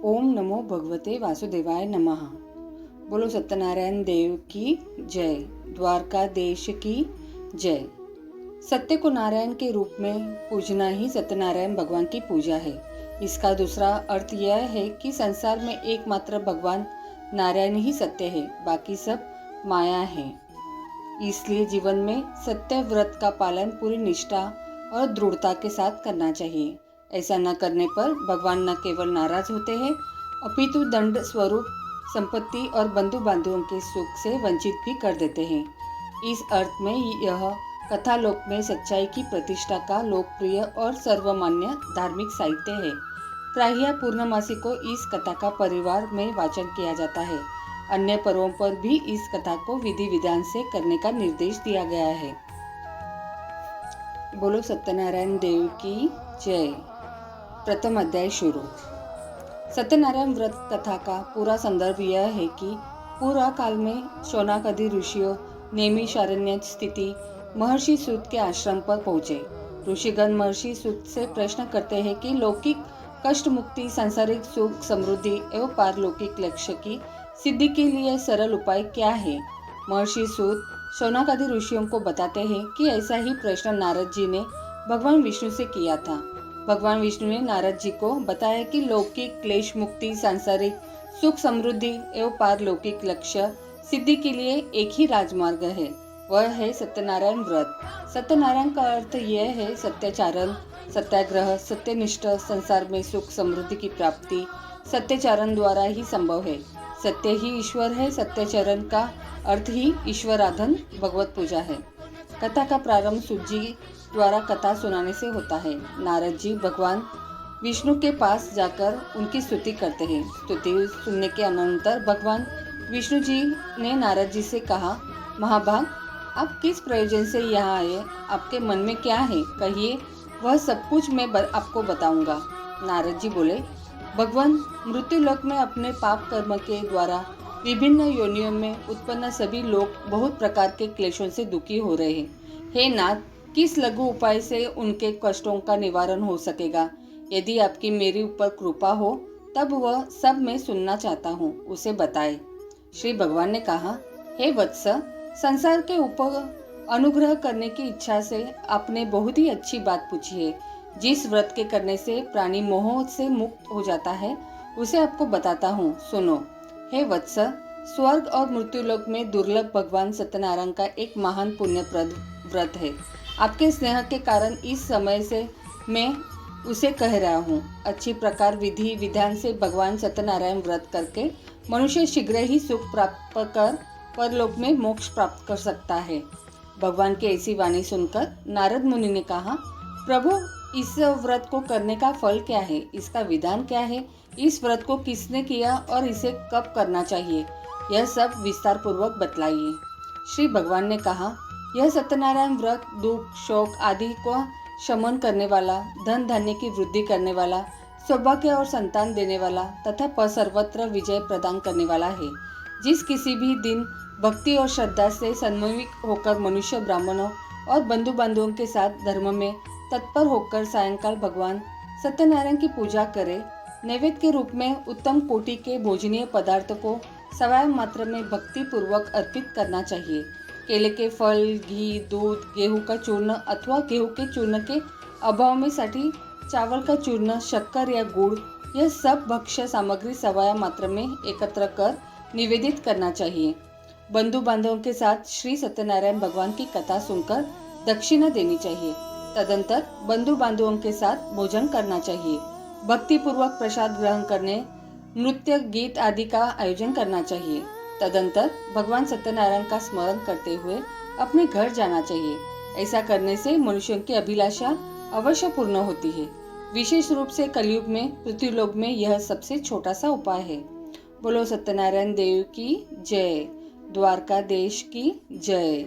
ओम नमो भगवते वासुदेवाय नमः। बोलो सत्यनारायण देव की जय। द्वारका देश की जय। सत्य को नारायण के रूप में पूजना ही सत्यनारायण भगवान की पूजा है। इसका दूसरा अर्थ यह है कि संसार में एकमात्र भगवान नारायण ही सत्य है, बाकी सब माया है। इसलिए जीवन में सत्य व्रत का पालन पूरी निष्ठा और दृढ़ता के साथ करना चाहिए। ऐसा न करने पर भगवान न केवल नाराज होते हैं, अपितु दंड स्वरूप संपत्ति और बंधु बांधवों के सुख से वंचित भी कर देते हैं। इस अर्थ में यह कथा लोक में सच्चाई की प्रतिष्ठा का लोकप्रिय और सर्वमान्य धार्मिक साहित्य है। प्रायः पूर्णमासी को इस कथा का परिवार में वाचन किया जाता है। अन्य पर्वों पर भी इस कथा को विधि विधान से करने का निर्देश दिया गया है। बोलो सत्यनारायण देव की जय। प्रथम अध्याय शुरू। सत्यनारायण व्रत कथा का पूरा संदर्भ यह है कि पूरा काल में शौनकादि ऋषियों नैमिषारण्य स्थिति महर्षि सूत के आश्रम पर पहुंचे। ऋषिगण महर्षि सूत से प्रश्न करते हैं कि लौकिक कष्ट मुक्ति, सांसारिक सुख समृद्धि एवं पारलौकिक लक्ष्य की सिद्धि के लिए सरल उपाय क्या है। महर्षि सूत शौनकादि ऋषियों को बताते हैं कि ऐसा ही प्रश्न नारद जी ने भगवान विष्णु से किया था। भगवान विष्णु ने नारद जी को बताया कि लौकिक क्लेश मुक्ति, सांसारिक सुख समृद्धि एवं पारलौकिक लक्ष्य सिद्धि के लिए एक ही राजमार्ग है, वह है सत्यनारायण व्रत। सत्यनारायण का अर्थ यह है सत्याचरण, सत्याग्रह, सत्यनिष्ठ। संसार में सुख समृद्धि की प्राप्ति सत्याचरण द्वारा ही संभव है। सत्य ही ईश्वर है। सत्याचरण का अर्थ ही ईश्वराधन, भगवत पूजा है। कथा का प्रारंभ सूत जी द्वारा कथा सुनाने से होता है। नारद जी भगवान विष्णु के पास जाकर उनकी स्तुति करते हैं। स्तुति सुनने के अनंतर भगवान विष्णु जी ने नारद जी से कहा, महाभाग, आप किस प्रयोजन से यहाँ आए? आपके मन में क्या है? कहिए, वह सब कुछ मैं आपको बताऊंगा। नारद जी बोले, भगवान, मृत्युलोक में अपने पाप कर्म के द्वारा विभिन्न योनियों में उत्पन्न सभी लोग बहुत प्रकार के क्लेशों से दुखी हो रहे हैं। हे नाथ, किस लघु उपाय से उनके कष्टों का निवारण हो सकेगा? यदि आपकी मेरे ऊपर कृपा हो तब वह सब मैं सुनना चाहता हूँ, उसे बताए। श्री भगवान ने कहा, हे वत्स, संसार के ऊपर अनुग्रह करने की इच्छा से आपने बहुत ही अच्छी बात पूछी है। जिस व्रत के करने से प्राणी मोह से मुक्त हो जाता है उसे आपको बताता हूँ, सुनो। हे वत्स, स्वर्ग और मृत्युलोक में दुर्लभ भगवान सत्यनारायण का एक महान पुण्यप्रद व्रत है। आपके स्नेह के कारण इस समय से मैं उसे कह रहा हूँ। अच्छी प्रकार विधि विधान से भगवान सत्यनारायण व्रत करके मनुष्य शीघ्र ही सुख प्राप्त कर परलोक में मोक्ष प्राप्त कर सकता है। भगवान की ऐसी वाणी सुनकर नारद मुनि ने कहा, प्रभु, इस व्रत को करने का फल क्या है? इसका विधान क्या है? इस व्रत को किसने किया और इसे कब करना चाहिए? यह सब विस्तार पूर्वक बतलाइए। श्री भगवान ने कहा, यह सत्यनारायण व्रत दुख, शोक आदि को शमन करने वाला, धन धान्य की वृद्धि करने वाला, सौभाग्य और संतान देने वाला तथा सर्वत्र विजय प्रदान करने वाला है। जिस किसी भी दिन भक्ति और श्रद्धा से सन्मोहित होकर मनुष्य ब्राह्मणों और बंधु बांधवों के साथ धर्म में तत्पर होकर सायंकाल भगवान सत्यनारायण की पूजा करे, नैवेद्य के रूप में उत्तम कोटि के भोजनीय पदार्थ को सवाय मात्र में भक्ति पूर्वक अर्पित करना चाहिए। केले के फल, घी, दूध, गेहूं का चूर्ण अथवा गेहूं के चूर्ण के अभाव में साठी चावल का चूर्ण, शक्कर या गुड़, यह सब भक्ष्य सामग्री सवाय मात्र में एकत्र कर निवेदित करना चाहिए। बंधु बांधवों के साथ श्री सत्यनारायण भगवान की कथा सुनकर दक्षिणा देनी चाहिए। तदंतर बंधु बांधवों के साथ भोजन करना चाहिए। भक्ति पूर्वक प्रसाद ग्रहण करने, नृत्य, गीत आदि का आयोजन करना चाहिए। तदंतर भगवान सत्यनारायण का स्मरण करते हुए अपने घर जाना चाहिए। ऐसा करने से मनुष्यों की अभिलाषा अवश्य पूर्ण होती है। विशेष रूप से कलयुग में, पृथ्वीलोक में यह सबसे छोटा सा उपाय है। बोलो सत्यनारायण देव की जय। द्वारका देश की जय।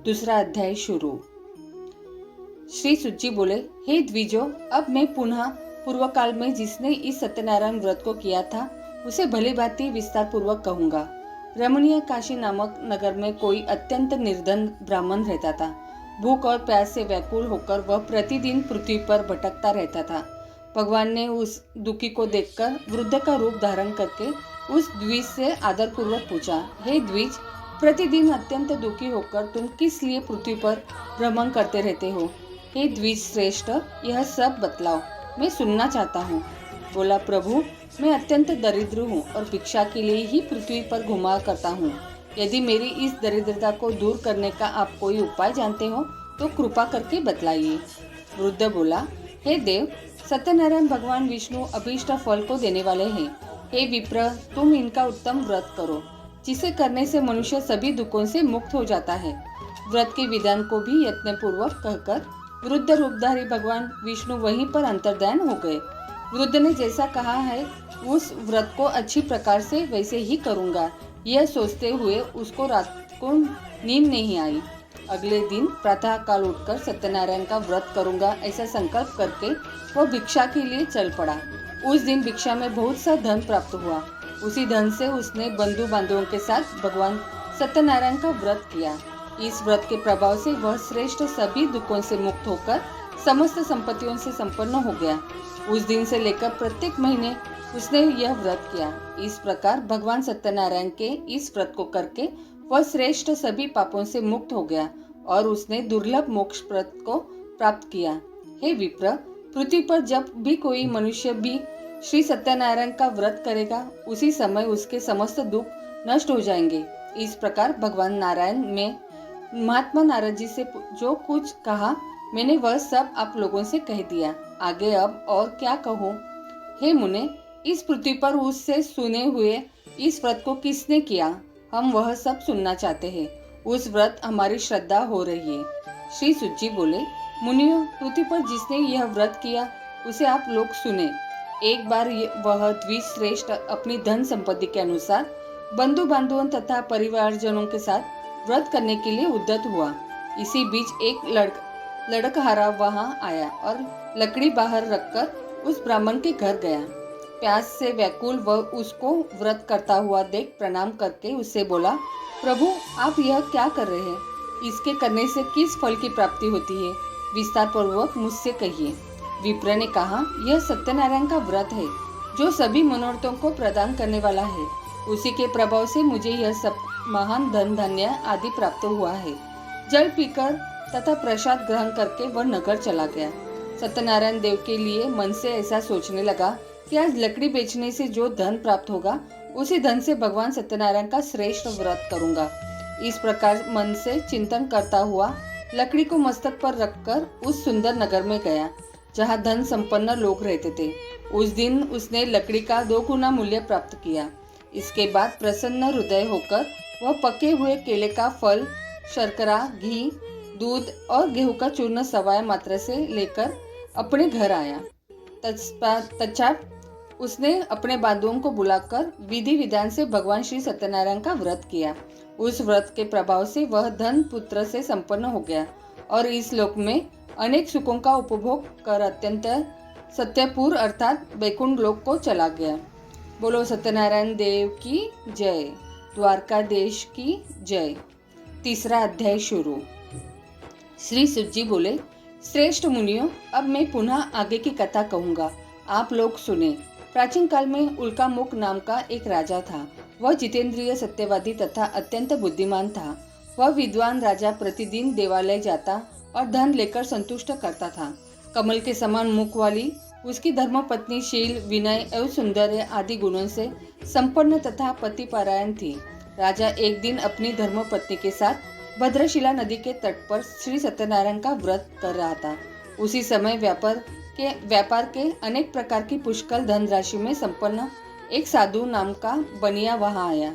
दूसरा अध्याय शुरू। श्री सूत जी बोले, हे द्विजो, अब मैं पुनः पूर्व काल में जिसने इस सत्यनारायण व्रत को किया था उसे भली भांति विस्तार पूर्वक कहूंगा। रमणीय काशी नामक नगर में कोई अत्यंत निर्धन ब्राह्मण रहता था। भूख और प्यास से व्याकुल होकर वह प्रतिदिन पृथ्वी पर भटकता रहता था। भगवान ने उस दुखी को देखकर वृद्ध का रूप धारण करके उस द्विज से आदरपूर्वक पूछा, हे द्विज, प्रतिदिन अत्यंत दुखी होकर तुम किस लिए पृथ्वी पर भ्रमण करते रहते हो? हे द्विज श्रेष्ठ, यह सब बतलाओ, मैं सुनना चाहता हूँ। बोला, प्रभु, मैं अत्यंत दरिद्र हूँ और भिक्षा के लिए ही पृथ्वी पर घुमा करता हूँ। यदि मेरी इस दरिद्रता को दूर करने का आप कोई उपाय जानते हो तो कृपा करके बतलाइए। वृद्ध बोला, हे देव, सत्यनारायण भगवान विष्णु अभीष्ट फल को देने वाले हैं। हे विप्र, तुम इनका उत्तम व्रत करो, जिसे करने से मनुष्य सभी दुखों से मुक्त हो जाता है। व्रत के विधान को भी यत्नपूर्वक कहकर वृद्ध रूपधारी भगवान विष्णु वहीं पर अंतर्ध्यान हो गए। वृद्ध ने जैसा कहा है उस व्रत को अच्छी प्रकार से वैसे ही करूंगा, यह सोचते हुए उसको रात को नींद नहीं आई। अगले दिन प्रातः काल उठकर सत्यनारायण का व्रत करूंगा ऐसा संकल्प करके वह भिक्षा के लिए चल पड़ा। उस दिन भिक्षा में बहुत सा धन प्राप्त हुआ। उसी धन से उसने बंधु बांधवों के साथ भगवान सत्यनारायण का व्रत किया। इस व्रत के प्रभाव से वह श्रेष्ठ सभी दुखों से मुक्त होकर समस्त संपत्तियों से संपन्न हो गया। उस दिन से लेकर प्रत्येक महीने उसने यह व्रत किया। इस प्रकार भगवान सत्यनारायण के इस व्रत को करके वह श्रेष्ठ सभी पापों से मुक्त हो गया और उसने दुर्लभ मोक्ष व्रत को प्राप्त किया। हे विप्र, पृथ्वी पर जब भी कोई मनुष्य भी श्री सत्यनारायण का व्रत करेगा उसी समय उसके समस्त दुख नष्ट हो जाएंगे। इस प्रकार भगवान नारायण में महात्मा नारद जी से जो कुछ कहा मैंने वह सब आप लोगों से कह दिया। आगे अब और क्या कहूँ? हे मुने, इस पृथ्वी पर उससे सुने हुए इस व्रत को किसने किया, हम वह सब सुनना चाहते हैं। उस व्रत हमारी श्रद्धा हो रही है। श्री सुत जी बोले, मुनियों, पृथ्वी पर जिसने यह व्रत किया उसे आप लोग सुने। एक बार वह द्विज श्रेष्ठ अपनी धन संपत्ति के अनुसार बंधु बांधवों तथा परिवारजनों के साथ व्रत करने के लिए उद्यत हुआ। इसी बीच एक लड़कहारा वहां आया और लकड़ी बाहर रखकर उस ब्राह्मण के घर गया। प्यास से व्याकुल वह उसको व्रत करता हुआ देख प्रणाम करके उससे बोला, प्रभु, आप यह क्या कर रहे हैं? इसके करने से किस फल की प्राप्ति होती है? विस्तार पूर्वक मुझसे कहिए। विप्र ने कहा, यह सत्यनारायण का व्रत है जो सभी मनोरथों को प्रदान करने वाला है। उसी के प्रभाव से मुझे यह सब महान धन धान्य आदि प्राप्त हुआ है। जल पीकर तथा प्रसाद ग्रहण करके वह नगर चला गया। सत्यनारायण देव के लिए मन से ऐसा सोचने लगा कि आज लकड़ी बेचने से जो धन प्राप्त होगा उसी धन से भगवान सत्यनारायण का श्रेष्ठ व्रत करूंगा। इस प्रकार मन से चिंतन करता हुआ लकड़ी को मस्तक पर रखकर उस सुंदर नगर में गया जहाँ धन संपन्न लोग रहते थे। उस दिन उसने लकड़ी का 2 गुना मूल्य प्राप्त किया। इसके बाद प्रसन्न हृदय होकर वह पके हुए केले का फल, शर्करा, घी, दूध और गेहूं का चूर्ण सवाया मात्रा से लेकर अपने घर आया। तत्पश्चात उसने अपने बांधुओं को बुलाकर विधि विधान से भगवान श्री सत्यनारायण का व्रत किया। उस व्रत के प्रभाव से वह धन पुत्र से संपन्न हो गया और इस लोक में अनेक सुखों का उपभोग कर अत्यंत सत्यपुर अर्थात वैकुंठ लोक को चला गया। बोलो सत्यनारायण देव की जय। द्वारकाधीश की जय। तीसरा अध्याय शुरू। श्री सुत जी बोले, श्रेष्ठ मुनियों, अब मैं पुनः आगे की कथा कहूँगा, आप लोग सुने। प्राचीन काल में उल्कामुख नाम का एक राजा था। वह जितेंद्रिय, सत्यवादी तथा अत्यंत बुद्धिमान था। वह विद्वान राजा प्रतिदिन देवालय जाता और धन लेकर संतुष्ट करता था। कमल के समान मुख वाली उसकी धर्मपत्नी शील, विनय एवं सौंदर्य आदि गुणों से संपन्न तथा पतिपरायण थी। राजा एक दिन अपनी धर्मपत्नी के साथ भद्रशिला नदी के तट पर श्री सत्यनारायण का व्रत कर रहा था। उसी समय व्यापार के अनेक प्रकार की पुष्कल धनराशि में संपन्न एक साधु नाम का बनिया वहां आया।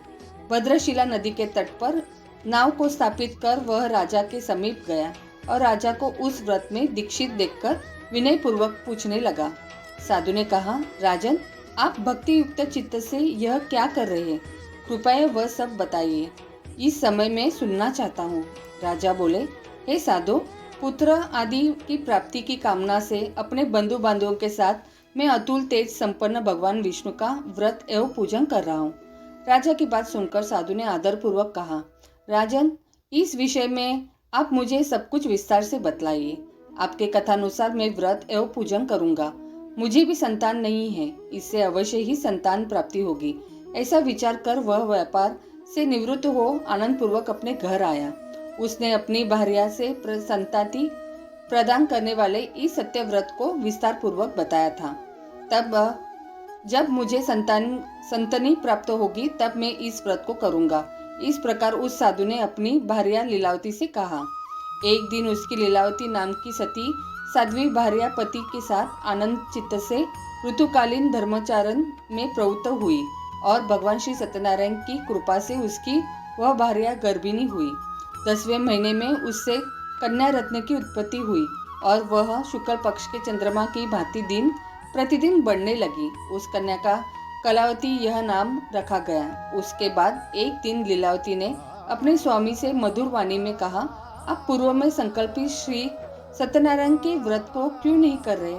भद्रशिला नदी के तट पर नाव को स्थापित कर वह राजा के समीप गया और राजा को उस व्रत में दीक्षित देखकर विनय पूर्वक पूछने लगा। साधु ने कहा, राजन, आप भक्ति युक्त चित्त से यह क्या कर रहे हैं? कृपया वह सब बताइए, इस समय मैं सुनना चाहता हूँ। राजा बोले, हे साधु, पुत्र आदि की प्राप्ति की कामना से अपने बंधु बांधवों के साथ मैं अतुल तेज संपन्न भगवान विष्णु का व्रत एवं पूजन कर रहा हूँ। राजा की बात सुनकर साधु ने आदर पूर्वक कहा, राजन, इस विषय में आप मुझे सब कुछ विस्तार से बतलाइए। आपके कथानुसार मैं व्रत एवं पूजन करूंगा। मुझे भी संतान नहीं है, इससे अवश्य ही संतान प्राप्ति होगी। ऐसा विचार कर वह व्यापार से निवृत्त हो आनंद पूर्वक अपने घर आया। उसने अपनी भार्या से संतति प्रदान करने वाले इस सत्य व्रत को विस्तार पूर्वक बताया था। तब जब मुझे संतनी प्राप्त होगी तब मैं इस व्रत को करूंगा। इस प्रकार उस साधु ने अपनी भार्या लीलावती से कहा। एक दिन उसकी लीलावती नाम की सती साध्वी भार्या पति के साथ आनंद चित्त से ऋतुकालीन धर्माचरण में प्रवृत्त हुई और भगवान श्री सत्यनारायण की कृपा से उसकी वह भार्या गर्भिणी हुई। 10वें महीने में उससे कन्या रत्न की उत्पत्ति हुई और वह शुक्ल पक्ष के चंद्रमा की भांति दिन प्रतिदिन बढ़ने लगी। उस कन्या का कलावती यह नाम रखा गया। उसके बाद एक दिन लीलावती ने अपने स्वामी से मधुर वाणी में कहा, आप पूर्व में संकल्पित श्री सत्यनारायण के व्रत को क्यों नहीं कर रहे?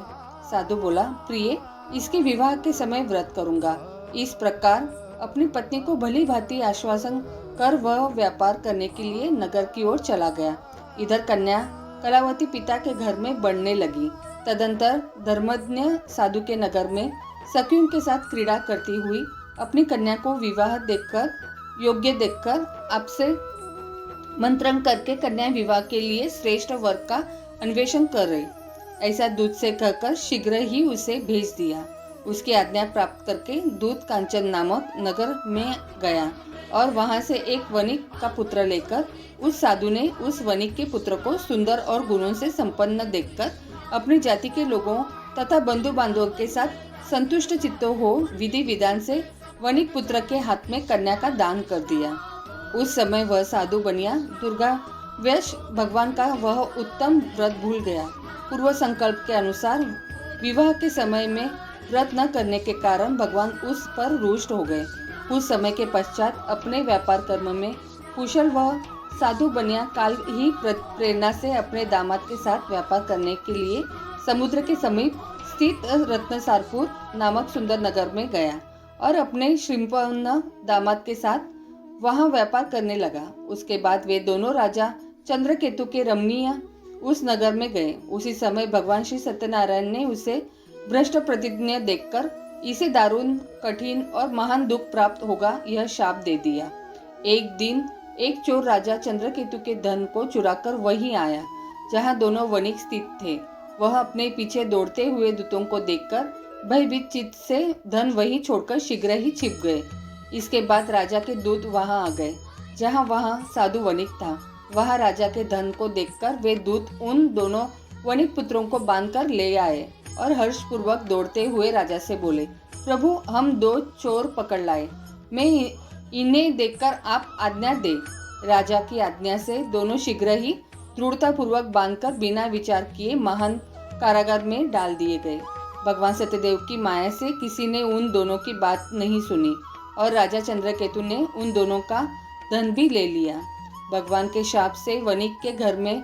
साधु बोला, प्रिय, इसके विवाह के समय व्रत करूंगा। इस प्रकार अपनी पत्नी को भली भांति आश्वासन कर वह व्यापार करने के लिए नगर की ओर चला गया। इधर कन्या कलावती पिता के घर में बढ़ने लगी। तदंतर धर्मज्ञ साधु के नगर में सखियों के साथ क्रीड़ा करती हुई अपनी कन्या को विवाह योग्य देखकर आपसे मंत्रण करके कन्या विवाह के लिए श्रेष्ठ वर्ग का अन्वेषण कर रही। ऐसा दूत से कहकर शीघ्र ही उसे भेज दिया। उसकी आज्ञा प्राप्त करके दूत कांचन नामक नगर में गया और वहां से एक वणिक का पुत्र लेकर उस साधु ने उस वणिक के पुत्र को सुंदर और गुणों से संपन्न देखकर अपनी जाति के लोगों तथा बंधु बांधवों के साथ संतुष्ट चित्त हो विधि विधान से वणिक पुत्र के हाथ में कन्या का दान कर दिया। उस समय वह साधु बनिया दुर्गा वश भगवान का वह उत्तम व्रत भूल गया। पूर्व संकल्प के अनुसार विवाह के समय में व्रत न करने के कारण भगवान उस पर रुष्ट हो गए। कुछ समय के पश्चात अपने व्यापार कर्म में कुशल वह साधु बनिया काल ही प्रेरणा से अपने दामाद के साथ व्यापार करने के लिए समुद्र के समीप स्थित रत्नसारपुर नामक सुंदर नगर में गया और अपने श्रीमंत दामाद के साथ वहां व्यापार करने लगा। उसके बाद वे दोनों राजा चंद्रकेतु के रमणीय उस नगर में गए। उसी समय भगवान श्री सत्यनारायण ने उसे भ्रष्ट प्रतिज्ञा देखकर इसे दारुण, कठिन और महान दुख प्राप्त होगा यह शाप दे दिया। एक दिन एक चोर राजा चंद्रकेतु के धन को चुराकर वहीं आया जहां दोनों वणिक स्थित थे। वह अपने पीछे दौड़ते हुए दूतों को देखकर भयभीत चित्त से धन वहीं छोड़कर शीघ्र ही छिप गए। इसके बाद राजा के दूत वहां आ गए जहां वहां साधु वणिक था। वहां राजा के धन को देखकर वे दूत उन दोनों वणिक पुत्रों को बांधकर ले आए और हर्षपूर्वक दौड़ते हुए राजा से बोले, प्रभु, हम 2 चोर पकड़ लाए। मैं इन्हें देखकर आप आज्ञा दे। राजा की आज्ञा से दोनों शीघ्र ही दृढ़ता पूर्वक बांधकर बिना विचार किए महान कारागार में डाल दिए गए। भगवान सत्यदेव की माया से किसी ने उन दोनों की बात नहीं सुनी और राजा चंद्रकेतु ने उन दोनों का धन भी ले लिया। भगवान के शाप से वणिक के घर में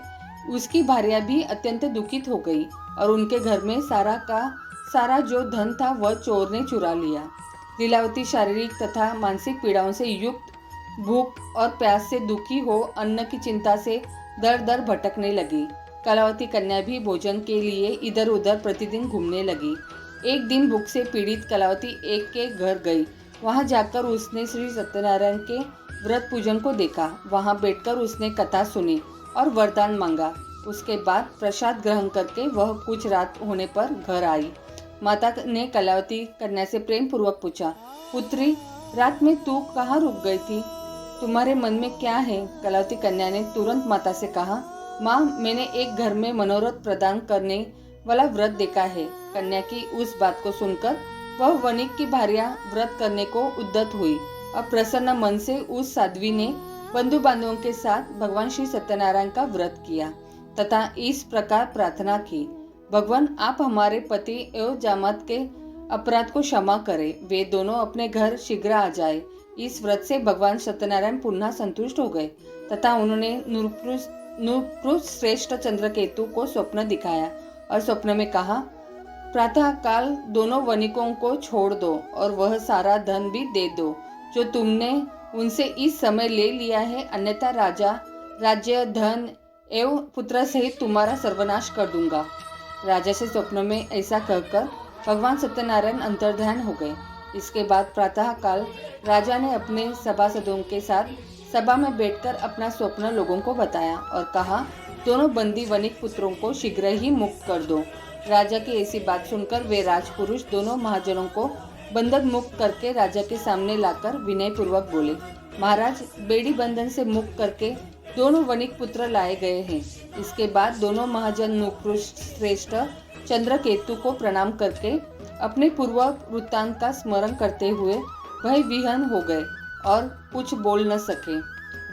उसकी भार्या भी अत्यंत दुखित हो गई और उनके घर में सारा का सारा जो धन था वह चोर ने चुरा लिया। लीलावती शारीरिक तथा मानसिक पीड़ाओं से युक्त, भूख और प्यास से दुखी हो अन्न की चिंता से दर दर भटकने लगी। कलावती कन्या भी भोजन के लिए इधर उधर प्रतिदिन घूमने लगी। एक दिन भूख से पीड़ित कलावती एक के घर गई। वहां जाकर उसने श्री सत्यनारायण के व्रत पूजन को देखा। वहां बैठकर उसने कथा सुनी और वरदान मांगा। उसके बाद प्रसाद ग्रहण करके वह कुछ रात होने पर घर आई। माता ने कलावती कन्या से प्रेम पूर्वक पूछा, पुत्री, रात में तू कहाँ रुक गई थी? तुम्हारे मन में क्या है? कलावती कन्या ने तुरंत माता से कहा, माँ, मैंने एक घर में मनोरथ प्रदान करने वाला व्रत देखा है। कन्या की उस बात को सुनकर वह वणिक की भार्या व्रत करने को उद्यत हुई और प्रसन्न मन से उस साध्वी ने बंधु बांधवों के साथ भगवान श्री सत्यनारायण का व्रत किया तथा इस प्रकार प्रार्थना की, भगवान, आप हमारे पति एवं जामात के अपराध को क्षमा करें। वे दोनों अपने घर शीघ्र आ जाए। इस व्रत से भगवान सत्यनारायण पुनः संतुष्ट हो गए तथा उन्होंने नृपुरुष श्रेष्ठ चंद्रकेतु को स्वप्न दिखाया और स्वप्न में कहा, प्रातः काल दोनों वणिकों को छोड़ दो और वह सारा धन भी दे दो जो तुमने उनसे इस समय ले लिया है, अन्यथा राज्य, धन एवं पुत्र सहित तुम्हारा सर्वनाश कर दूंगा। राजा से स्वप्न में ऐसा कहकर भगवान सत्यनारायण अंतर्ध्यान हो गए। इसके बाद प्रातः काल राजा ने अपने सभासदों के साथ सभा में बैठकर अपना स्वप्न लोगों को बताया और कहा, दोनों बंदी वणिक पुत्रों को शीघ्र ही मुक्त कर दो। राजा की ऐसी बात सुनकर वे राजपुरुष दोनों महाजनों को बंधन मुक्त करके राजा के सामने लाकर विनय पूर्वक बोले, महाराज, बेड़ी बंधन से मुक्त करके दोनों वणिक पुत्र लाए गए हैं। इसके बाद दोनों महाजन नुपुरुष श्रेष्ठ चंद्रकेतु को प्रणाम करके अपने पूर्व वृत्तांत का स्मरण करते हुए भय विहन हो गए और कुछ बोल न सके।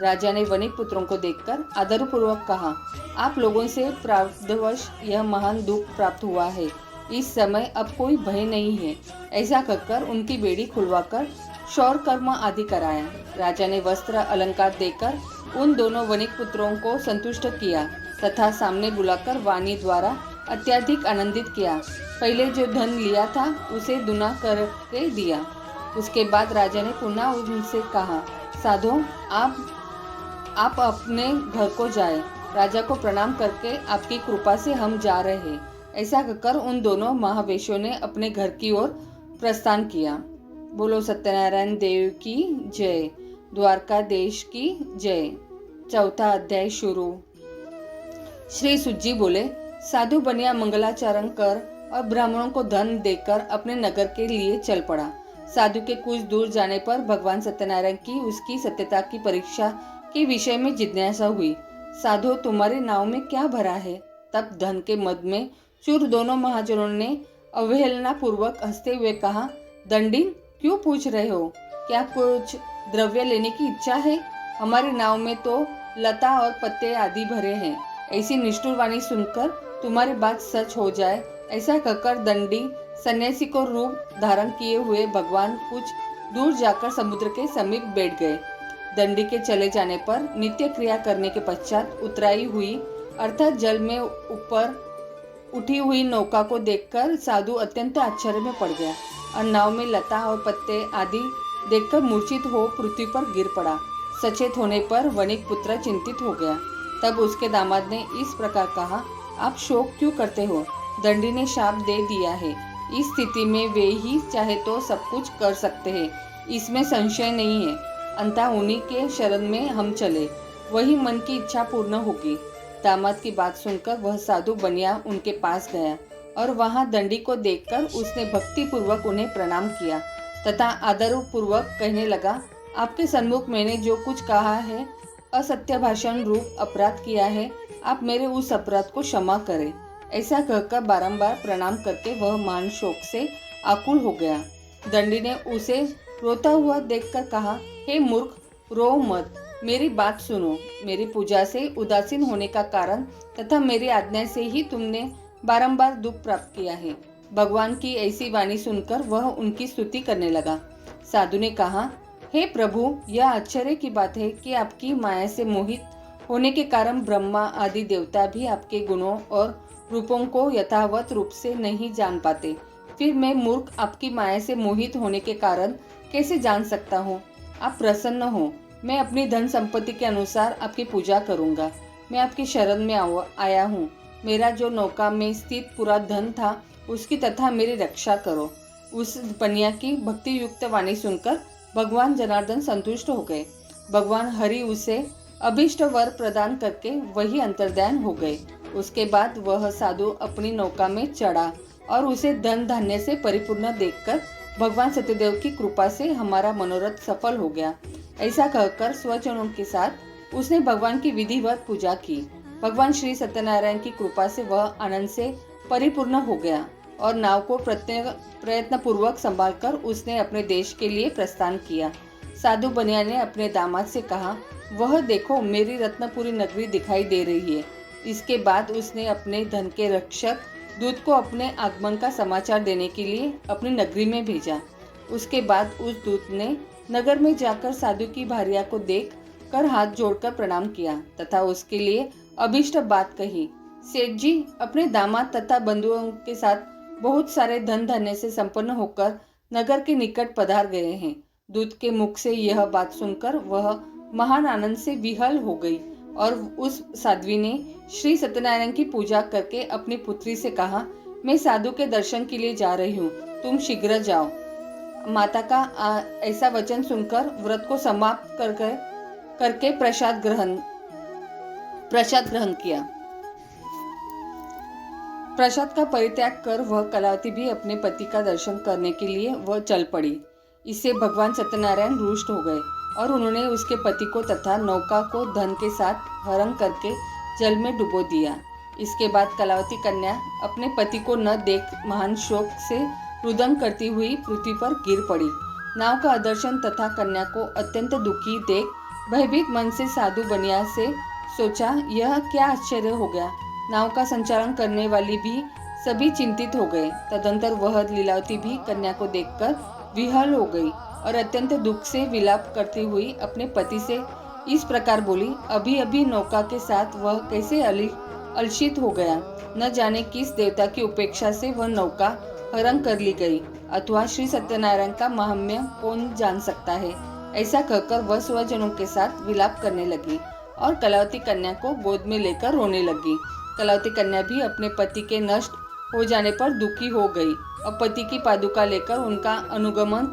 राजा ने वणिक पुत्रों को देखकर आदरपूर्वक कहा, आप लोगों से प्रारब्धवश यह महान दुख प्राप्त हुआ है। इस समय अब कोई भय नहीं है। ऐसा कहकर उनकी बेड़ी खुलवाकर शौर कर्म आदि कराया। राजा ने वस्त्र अलंकार देकर उन दोनों वणिक पुत्रों को संतुष्ट किया तथा सामने बुलाकर वाणी द्वारा अत्यधिक आनंदित किया। पहले जो धन लिया था उसे दुना करके दिया। उसके बाद राजा ने पुनः उनसे कहा, साधो, आप अपने घर को जाए। राजा को प्रणाम करके आपकी कृपा से हम जा रहे हैं। ऐसा कहकर उन दोनों महावेशों ने अपने घर की ओर प्रस्थान किया। बोलो सत्यनारायण देव की जय। द्वारकाधीश की जय। चौथा अध्याय शुरू। श्री सुजी बोले, साधु बनिया मंगलाचरण कर और ब्राह्मणों को धन देकर अपने नगर के लिए चल पड़ा। साधु के कुछ दूर जाने पर भगवान सत्यनारायण की उसकी सत्यता की परीक्षा के विषय में जिज्ञासा हुई। साधु, तुम्हारे नाव में क्या भरा है? तब धन के मद में चूर दोनों महाजनों ने अवहेलना पूर्वक हंसते हुए कहा, दंडिन, क्यों पूछ रहे हो? क्या कुछ द्रव्य लेने की इच्छा है? हमारी नाव में तो लता और पत्ते आदि भरे हैं। ऐसी निष्ठुर वाणी सुनकर तुम्हारी बात सच हो जाए, ऐसा कहकर दंडी सन्यासी को रूप धारण किए हुए भगवान कुछ दूर जाकर समुद्र के समीप बैठ गए। दंडी के चले जाने पर नित्य क्रिया करने के पश्चात उतराई हुई अर्थात जल में ऊपर उठी हुई नौका को देखकर साधु अत्यंत आश्चर्य में पड़ गया और नाव में लता और पत्ते आदि देखकर मूर्छित हो पृथ्वी पर गिर पड़ा। सचेत होने पर वणिक पुत्र चिंतित हो गया। तब उसके दामाद ने इस प्रकार कहा, आप शोक क्यों करते हो? दंडी ने शाप दे दिया है। इस स्थिति में वे ही चाहे तो सब कुछ कर सकते हैं, इसमें संशय नहीं है। अंततः उन्हीं के शरण में हम चले, वही मन की इच्छा पूर्ण होगी। दामाद की बात सुनकर वह साधु बनिया उनके पास गया और वहां दंडी को देखकर उसने भक्ति पूर्वक उन्हें प्रणाम किया तथा आदरपूर्वक कहने लगा, आपके सन्मुख मैंने जो कुछ कहा है, असत्य भाषण रूप अपराध किया है, आप मेरे उस अपराध को क्षमा करें। ऐसा कहकर बारंबार प्रणाम करके वह महान शोक से आकुल हो गया। दंडी ने उसे रोता हुआ देखकर कहा, हे मूर्ख, रो मत, मेरी बात सुनो। मेरी पूजा से उदासीन होने का कारण तथा मेरी आज्ञा से ही तुमने बारंबार दुख प्राप्त किया है। भगवान की ऐसी वाणी सुनकर वह उनकी स्तुति करने लगा। साधु ने कहा, हे प्रभु, यह आश्चर्य की बात है कि आपकी माया से मोहित होने के कारण ब्रह्मा आदि देवता भी आपके गुणों और रूपों को यथावत रूप से नहीं जान पाते। फिर मैं मूर्ख आपकी माया से मोहित होने के कारण कैसे जान सकता हूँ? आप प्रसन्न हो, मैं अपनी धन संपत्ति के अनुसार आपकी पूजा करूँगा। मैं आपकी शरण में आया हूँ। मेरा जो नौका में स्थित पूरा धन था उसकी तथा मेरी रक्षा करो। उस बनिया की भक्ति युक्त वाणी सुनकर भगवान जनार्दन संतुष्ट हो गए। भगवान हरि उसे अभिष्ट वर प्रदान करके वही अंतर्ध्यान हो गए। उसके बाद वह साधु अपनी नौका में चढ़ा और उसे धन धान्य से परिपूर्ण देखकर भगवान सत्यदेव की कृपा से हमारा मनोरथ सफल हो गया। ऐसा कहकर स्वजनों के साथ उसने भगवान की विधिवत पूजा की। भगवान श्री सत्यनारायण की कृपा से वह आनंद से परिपूर्ण हो गया और नाव को प्रयत्न पूर्वक संभालकर उसने अपने देश के लिए प्रस्थान किया। साधु बनिया ने अपने दामाद से कहा, वह देखो, मेरी रत्नपुरी नगरी दिखाई दे रही है। इसके बाद उसने अपने धन के रक्षक दूत को अपने आगमन का समाचार देने के लिए अपनी नगरी में भेजा। उसके बाद उस दूत ने नगर में जाकर साधु की भार्या को देख कर हाथ जोड़कर प्रणाम किया तथा उसके लिए अभिष्ट बात कही। सेठ जी अपने दामाद तथा बंधुओं के साथ बहुत सारे धन धान्य से संपन्न होकर नगर के निकट पधार गए हैं। दूत के मुख से यह बात सुनकर वह महान आनंद से विहल हो गई और उस साध्वी ने श्री सत्यनारायण की पूजा करके अपनी पुत्री से कहा, मैं साधु के दर्शन के लिए जा रही हूँ, तुम शीघ्र जाओ। माता का ऐसा वचन सुनकर व्रत को समाप्त करके प्रसाद ग्रहण किया। प्रसाद का परित्याग कर वह कलावती भी अपने पति का दर्शन करने के लिए वह चल पड़ी। इससे भगवान सत्यनारायण रुष्ट हो गए और उन्होंने उसके पति को तथा नौका को धन के साथ हरण करके जल में डुबो दिया। इसके बाद कलावती कन्या अपने पति को न देख महान शोक से रुदन करती हुई पृथ्वी पर गिर पड़ी। नाव का अदर्शन तथा कन्या को अत्यंत दुखी देख भयभीत मन से साधु बनिया से सोचा, यह क्या आश्चर्य हो गया। नाव का संचालन करने वाली भी सभी चिंतित हो गए। तदंतर वह लीलावती भी कन्या को देखकर विह्वल हो गई और अत्यंत दुख से विलाप करती हुई अपने पति से इस प्रकार बोली, अभी अभी नौका के साथ वह कैसे अलसित हो गया। न जाने किस देवता की उपेक्षा से वह नौका हरण कर ली गई, अथवा श्री सत्यनारायण का महात्म्य कौन जान सकता है। ऐसा कहकर वह स्वजनों के साथ विलाप करने लगी और कलावती कन्या को गोद में लेकर रोने लगी। कलावती कन्या भी अपने पति के नष्ट हो जाने पर दुखी हो गई और पति की पादुका लेकर उनका अनुगमन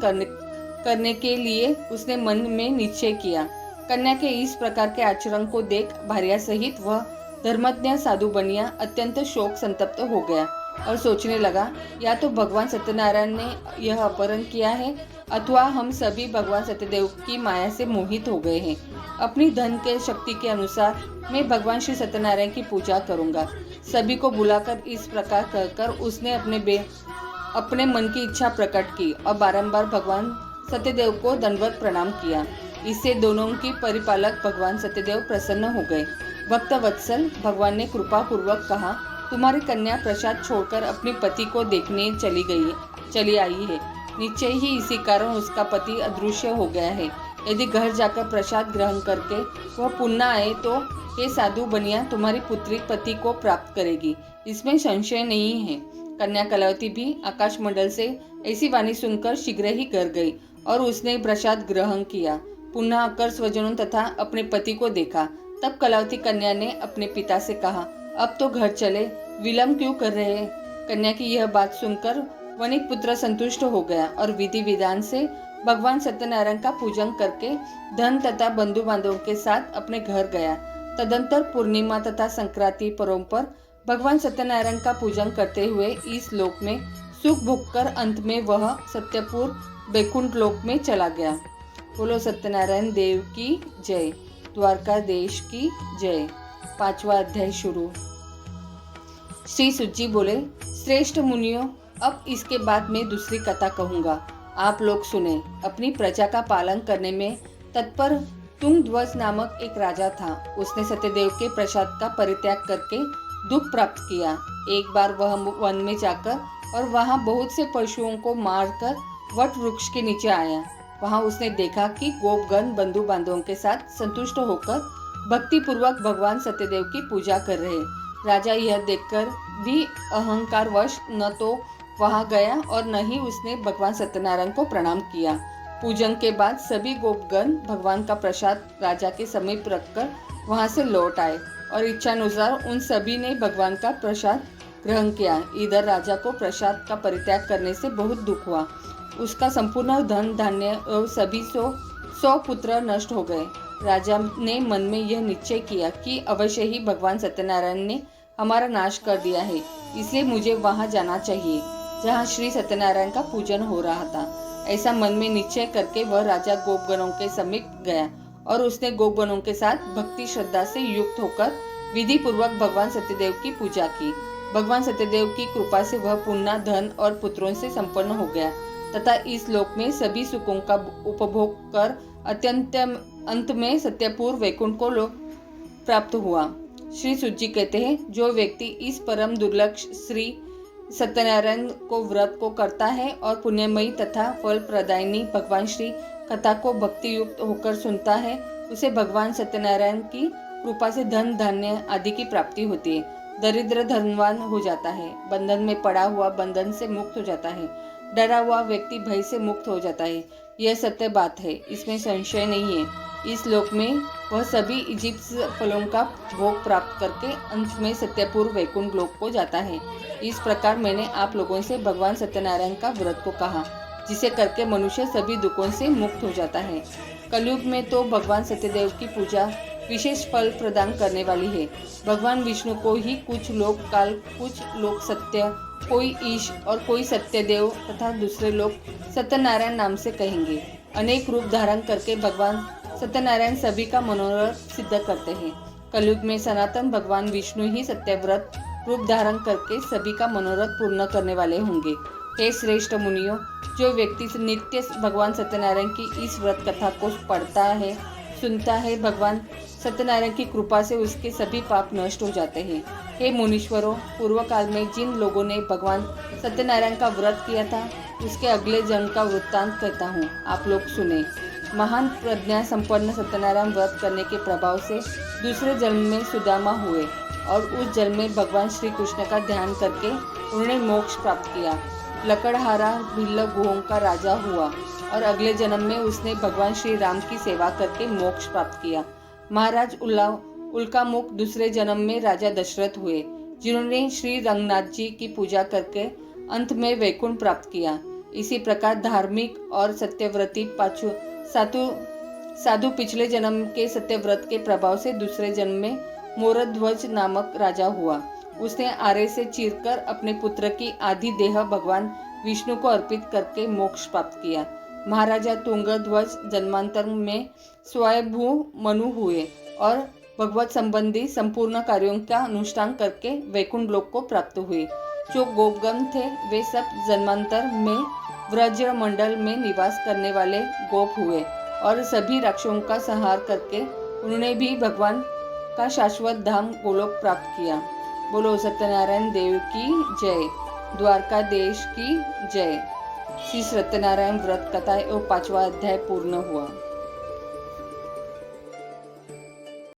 करने के लिए उसने मन में निश्चय किया। कन्या के इस प्रकार के आचरण को देख भार्या सहित वह धर्मज्ञ साधु बनिया अत्यंत शोक संतप्त हो गया और सोचने लगा, या तो भगवान सत्यनारायण ने यह अपहरण किया है अथवा हम सभी भगवान सत्यदेव की माया से मोहित हो गए हैं। अपनी धन के शक्ति के अनुसार मैं भगवान श्री सत्यनारायण की पूजा करूंगा। सभी को बुलाकर इस प्रकार कहकर उसने अपने मन की इच्छा प्रकट की और बारंबार भगवान सत्यदेव को दंडवत प्रणाम किया। इससे दोनों की परिपालक भगवान सत्यदेव प्रसन्न हो गए। भक्त वत्सल भगवान ने कृपा पूर्वक कहा, तुम्हारी कन्या प्रसाद छोड़कर अपने पति को देखने चली आई है। निश्चय ही इसी कारण उसका पति अदृश्य हो गया है। यदि घर जाकर प्रसाद ग्रहण करके वह पुनः आए तो हे साधु बनिया तुम्हारी पुत्री पति को प्राप्त करेगी, इसमें संशय नहीं है। कन्या कलावती भी आकाश मंडल से ऐसी वाणी सुनकर शीघ्र ही घर गई और उसने प्रसाद ग्रहण किया। पुनः आकर स्वजनों तथा अपने पति को देखा। तब कलावती कन्या ने अपने पिता से कहा, अब तो घर चले, विलंब क्यों कर रहे हैं। कन्या की यह बात सुनकर वणिक पुत्र संतुष्ट हो गया और विधि विधान से भगवान सत्यनारायण का पूजन करके धन तथा बंधु बांधवों के साथ अपने घर गया। तदंतर पूर्णिमा तथा संक्रांति पर्व पर भगवान सत्यनारायण का पूजन करते हुए इस लोक में सुख भोगकर अंत में वह सत्यपुर वैकुंठ लोक में चला गया। बोलो सत्यनारायण देव की जय। द्वारका देश की जय। 5वां अध्याय शुरू। श्री सुजी बोले, श्रेष्ठ मुनियों, अब इसके बाद मैं दूसरी कथा कहूँगा, आप लोग सुने। अपनी प्रजा का पालन करने में तत्पर तुंगध्वज नामक एक राजा था। उसने सत्यदेव के प्रसाद का परित्याग करके दुख प्राप्त किया। एक बार वह वन में जाकर और वहां बहुत से पशुओं को मारकर वट वृक्ष के नीचे आया। वहां उसने देखा कि गोपगण बंधु बांधवों के साथ संतुष्ट होकर भक्ति पूर्वक भगवान सत्यदेव की पूजा कर रहे। राजा यह देखकर भी अहंकारवश न तो वहां गया और न ही उसने भगवान सत्यनारायण को प्रणाम किया। पूजन के बाद सभी गोपगण भगवान का प्रसाद राजा के समीप रखकर वहां से लौट आए और इच्छानुसार उन सभी ने भगवान का प्रसाद ग्रहण किया। इधर राजा को प्रसाद का परित्याग करने से बहुत दुख हुआ। उसका संपूर्ण धन धान्य और सभी 100 पुत्र नष्ट हो गए। राजा ने मन में यह निश्चय किया कि अवश्य ही भगवान सत्यनारायण ने हमारा नाश कर दिया है, इसलिए मुझे वहां जाना चाहिए जहां श्री सत्यनारायण का पूजन हो रहा था। ऐसा मन में निश्चय करके वह राजा गोपगणों के समीप गया और उसने गोपगणों के साथ भक्ति श्रद्धा से युक्त होकर विधि पूर्वक भगवान सत्यदेव की पूजा की। भगवान सत्यदेव की कृपा से वह पुनः धन और पुत्रों से संपन्न हो गया तथा इस लोक में सभी सुखों का उपभोग कर अत्यंत अंत में सत्यपुर वैकुंठ को लोक प्राप्त हुआ। श्री सुजी कहते हैं, जो व्यक्ति इस परम दुर्लभ श्री सत्यनारायण को व्रत को करता है और पुण्यमयी तथा फल प्रदायिनी भगवान श्री कथा को भक्ति युक्त होकर सुनता है, उसे भगवान सत्यनारायण की कृपा से धन धान्य आदि की प्राप्ति होती है। दरिद्र धनवान हो जाता है, बंधन में पड़ा हुआ बंधन से मुक्त हो जाता है, डरा हुआ व्यक्ति भय से मुक्त हो जाता है। यह सत्य बात है, इसमें संशय नहीं है। इस लोक में वह सभी इजिप्ट फलों का भोग प्राप्त करके अंत में सत्यपूर्व वैकुंठ लोक को जाता है। इस प्रकार मैंने आप लोगों से भगवान सत्यनारायण का व्रत को कहा, जिसे करके मनुष्य सभी दुखों से मुक्त हो जाता है। कलयुग में तो भगवान सत्यदेव की पूजा विशेष फल प्रदान करने वाली है। भगवान विष्णु को ही कुछ लोग काल, कुछ लोग सत्य, कोई ईश और कोई सत्यदेव तथा दूसरे लोग सत्यनारायण नाम से कहेंगे। अनेक रूप धारण करके भगवान सत्यनारायण सभी का मनोरथ सिद्ध करते हैं। कलयुग में सनातन भगवान विष्णु ही सत्यव्रत रूप धारण करके सभी का मनोरथ पूर्ण करने वाले होंगे। हे श्रेष्ठ मुनियों, जो व्यक्ति नित्य भगवान सत्यनारायण की इस व्रत कथा को पढ़ता है, सुनता है, भगवान सत्यनारायण की कृपा से उसके सभी पाप नष्ट हो जाते हैं। हे मुनीश्वरों, पूर्व काल में जिन लोगों ने भगवान सत्यनारायण का व्रत किया था, उसके अगले जन्म का वृत्तांत कहता हूँ, आप लोग सुने। महान प्रज्ञा संपन्न सत्यनारायण व्रत करने के प्रभाव से दूसरे जन्म में सुदामा हुए और उस जन्म में भगवान श्री कृष्ण का ध्यान करके उन्होंने मोक्ष प्राप्त किया। लकड़हारा भिल्ल गुहों का राजा हुआ और अगले जन्म में उसने भगवान श्री राम की सेवा करके मोक्ष प्राप्त किया। महाराज उल्कामुख दूसरे जन्म में राजा दशरथ हुए, जिन्होंने श्री रंगनाथ जी की पूजा करके अंत में वैकुंठ प्राप्त किया। इसी प्रकार धार्मिक और सत्यव्रती साधु पिछले जन्म के सत्यव्रत के प्रभाव से दूसरे जन्म में मोरध्वज नामक राजा हुआ। उसने आरे से चीरकर अपने पुत्र की आधी देह भगवान विष्णु को अर्पित करके मोक्ष प्राप्त किया। महाराजा तुंगध्वज जन्मांतर में स्वयंभू मनु हुए और भगवत संबंधी संपूर्ण कार्यों का अनुष्ठान करके वैकुंठ लोक को प्राप्त हुए। जो गोपगण थे वे सब जन्मांतर में व्रज मंडल में निवास करने वाले गोप हुए और सभी राक्षसों का संहार करके उन्होंने भी भगवान का शाश्वत धाम गोलोक प्राप्त किया। बोलो सत्यनारायण देव की जय, द्वारका देश की जय। श्री सत्यनारायण व्रत कथा एवं 5वां अध्याय पूर्ण हुआ।